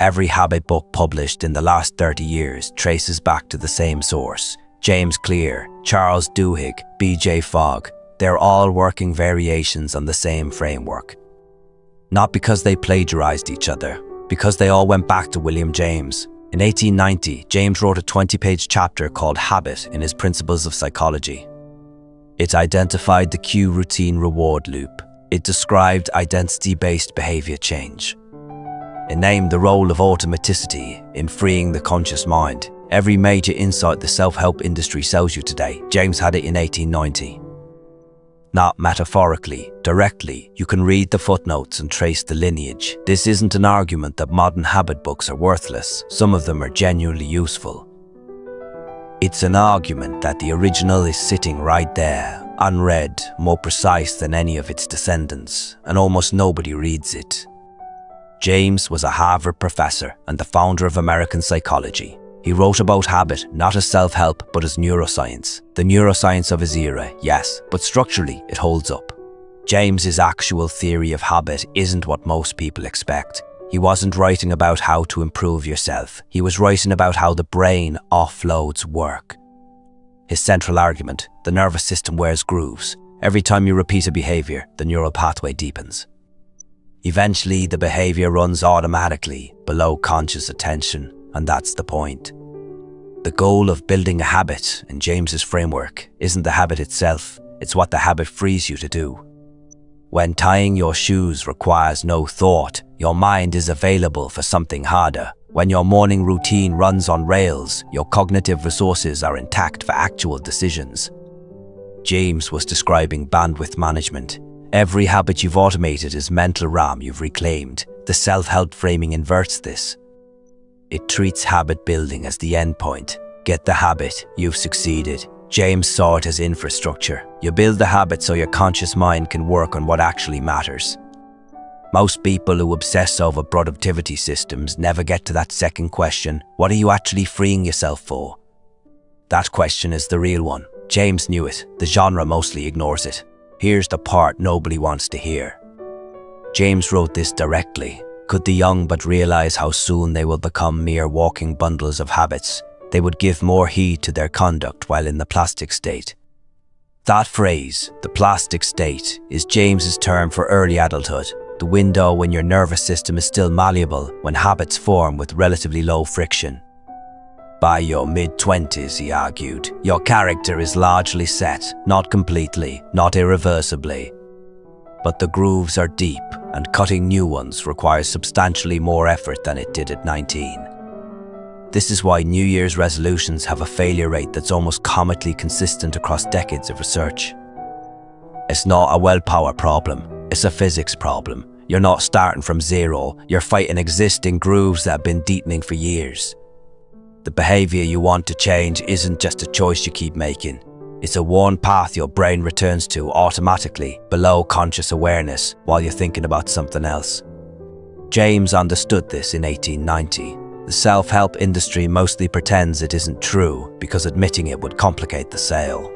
Every habit book published in the last 30 years traces back to the same source. James Clear, Charles Duhigg, B.J. Fogg, they're all working variations on the same framework. Not because they plagiarized each other, because they all went back to William James. In 1890, James wrote a 20-page chapter called Habit in his Principles of Psychology. It identified the cue routine reward loop. It described identity-based behavior change. It named the role of automaticity in freeing the conscious mind. Every major insight the self-help industry sells you today, James had it in 1890. Not metaphorically, directly, you can read the footnotes and trace the lineage. This isn't an argument that modern habit books are worthless. Some of them are genuinely useful. It's an argument that the original is sitting right there, unread, more precise than any of its descendants, and almost nobody reads it. James was a Harvard professor and the founder of American psychology. He wrote about habit not as self-help but as neuroscience. The neuroscience of his era, yes, but structurally it holds up. James's actual theory of habit isn't what most people expect. He wasn't writing about how to improve yourself. He was writing about how the brain offloads work. His central argument, the nervous system wears grooves. Every time you repeat a behavior, the neural pathway deepens. Eventually, the behavior runs automatically, below conscious attention. And that's the point. The goal of building a habit in James's framework isn't the habit itself, it's what the habit frees you to do. When tying your shoes requires no thought, your mind is available for something harder. When your morning routine runs on rails, your cognitive resources are intact for actual decisions. James was describing bandwidth management. Every habit you've automated is mental RAM you've reclaimed. The self-help framing inverts this. It treats habit building as the endpoint. Get the habit, you've succeeded. James saw it as infrastructure. You build the habit so your conscious mind can work on what actually matters. Most people who obsess over productivity systems never get to that second question. What are you actually freeing yourself for? That question is the real one. James knew it. The genre mostly ignores it. Here's the part nobody wants to hear. James wrote this directly. Could the young but realize how soon they will become mere walking bundles of habits, they would give more heed to their conduct while in the plastic state. That phrase, the plastic state, is James's term for early adulthood, the window when your nervous system is still malleable, when habits form with relatively low friction. By your mid-20s, he argued, your character is largely set, not completely, not irreversibly. But the grooves are deep, and cutting new ones requires substantially more effort than it did at 19. This is why New Year's resolutions have a failure rate that's almost comically consistent across decades of research. It's not a willpower problem, it's a physics problem. You're not starting from zero, you're fighting existing grooves that have been deepening for years. The behavior you want to change isn't just a choice you keep making. It's a worn path your brain returns to automatically, below conscious awareness, while you're thinking about something else. James understood this in 1890. The self-help industry mostly pretends it isn't true because admitting it would complicate the sale.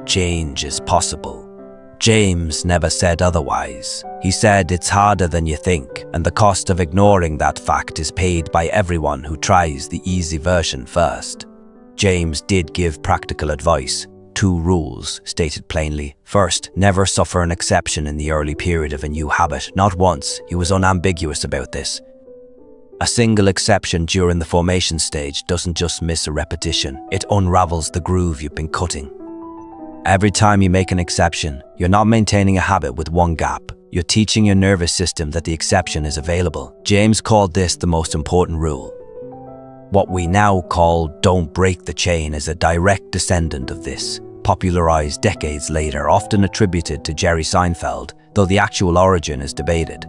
Change is possible. James never said otherwise. He said it's harder than you think, and the cost of ignoring that fact is paid by everyone who tries the easy version first. James did give practical advice. 2 rules, stated plainly. First, never suffer an exception in the early period of a new habit. Not once. He was unambiguous about this. A single exception during the formation stage doesn't just miss a repetition. It unravels the groove you've been cutting. Every time you make an exception, you're not maintaining a habit with one gap. You're teaching your nervous system that the exception is available. James called this the most important rule. What we now call "don't break the chain" is a direct descendant of this, popularized decades later, often attributed to Jerry Seinfeld, though the actual origin is debated.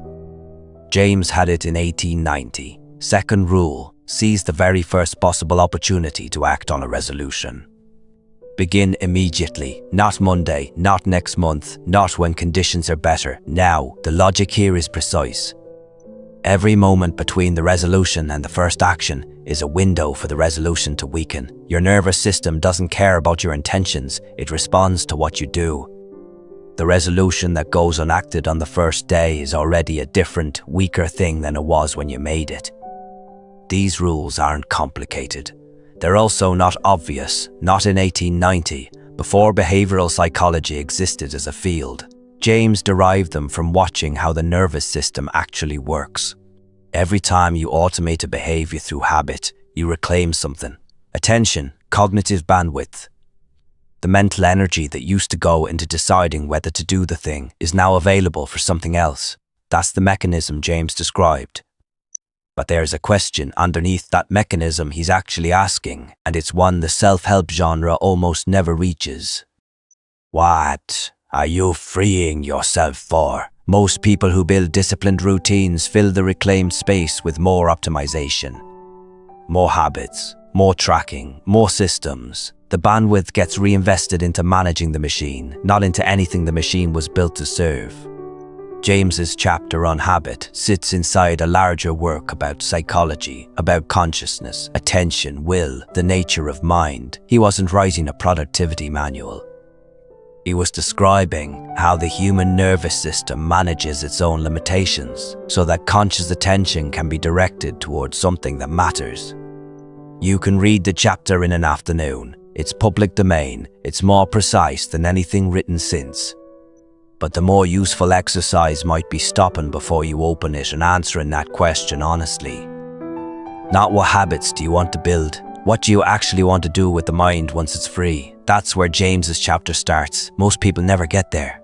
James had it in 1890. Second rule, seize the very first possible opportunity to act on a resolution. Begin immediately, not Monday, not next month, not when conditions are better. Now, the logic here is precise. Every moment between the resolution and the first action is a window for the resolution to weaken. Your nervous system doesn't care about your intentions, it responds to what you do. The resolution that goes unacted on the first day is already a different, weaker thing than it was when you made it. These rules aren't complicated. They're also not obvious, not in 1890, before behavioral psychology existed as a field. James derived them from watching how the nervous system actually works. Every time you automate a behavior through habit, you reclaim something. Attention, cognitive bandwidth. The mental energy that used to go into deciding whether to do the thing is now available for something else. That's the mechanism James described. But there's a question underneath that mechanism he's actually asking, and it's one the self-help genre almost never reaches. What are you freeing yourself for? Most people who build disciplined routines fill the reclaimed space with more optimization. More habits, more tracking, more systems. The bandwidth gets reinvested into managing the machine, not into anything the machine was built to serve. James's chapter on habit sits inside a larger work about psychology, about consciousness, attention, will, the nature of mind. He wasn't writing a productivity manual. He was describing how the human nervous system manages its own limitations so that conscious attention can be directed towards something that matters. You can read the chapter in an afternoon. It's public domain. It's more precise than anything written since. But the more useful exercise might be stopping before you open it and answering that question honestly. Not what habits do you want to build? What do you actually want to do with the mind once it's free? That's where James's chapter starts. Most people never get there.